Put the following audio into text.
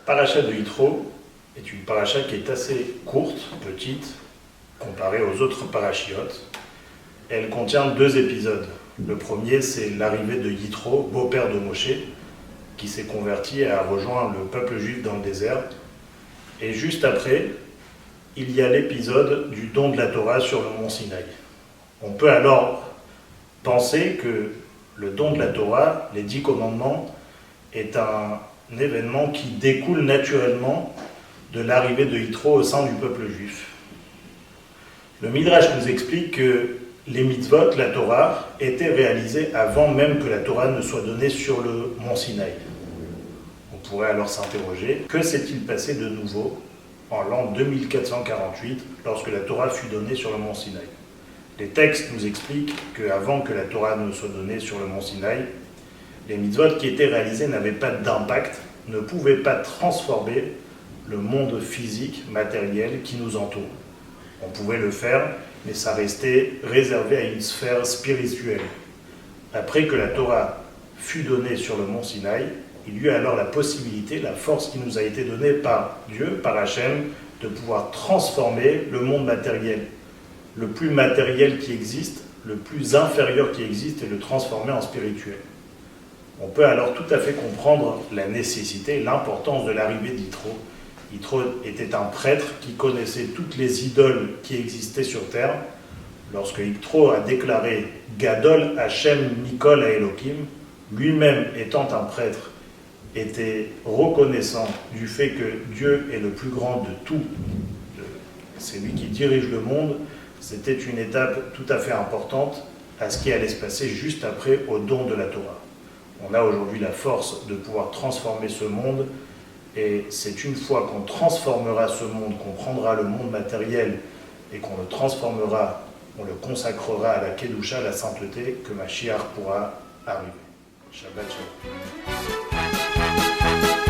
Paracha de Yitro est une paracha qui est assez courte, petite, comparée aux autres parachiotes. Elle contient 2 épisodes. Le premier, c'est l'arrivée de Yitro, beau-père de Moshe, qui s'est converti et a rejoint le peuple juif dans le désert. Et juste après, il y a l'épisode du don de la Torah sur le mont Sinaï. On peut alors penser que le don de la Torah, les 10 commandements, est un événement qui découle naturellement de l'arrivée de Yitro au sein du peuple juif. Le Midrash nous explique que les mitzvot, la Torah, étaient réalisées avant même que la Torah ne soit donnée sur le mont Sinaï. On pourrait alors s'interroger, que s'est-il passé de nouveau en l'an 2448 lorsque la Torah fut donnée sur le mont Sinaï? Les textes nous expliquent qu'avant que la Torah ne soit donnée sur le mont Sinaï, les mitzvot qui étaient réalisés n'avaient pas d'impact, ne pouvaient pas transformer le monde physique, matériel qui nous entoure. On pouvait le faire, mais ça restait réservé à une sphère spirituelle. Après que la Torah fut donnée sur le mont Sinaï, il y eut alors la possibilité, la force qui nous a été donnée par Dieu, par Hachem, de pouvoir transformer le monde matériel. Le plus matériel qui existe, le plus inférieur qui existe, et le transformer en spirituel. On peut alors tout à fait comprendre la nécessité, l'importance de l'arrivée d'Yitro. Yitro était un prêtre qui connaissait toutes les idoles qui existaient sur terre. Lorsque Yitro a déclaré « Gadol Hashem Mikol Elohim », lui-même étant un prêtre, était reconnaissant du fait que Dieu est le plus grand de tout, c'est lui qui dirige le monde. C'était une étape tout à fait importante à ce qui allait se passer juste après au don de la Torah. On a aujourd'hui la force de pouvoir transformer ce monde, et c'est une fois qu'on transformera ce monde, qu'on prendra le monde matériel et qu'on le transformera, on le consacrera à la Kedusha, la sainteté, que Mashiach pourra arriver. Shabbat Shalom.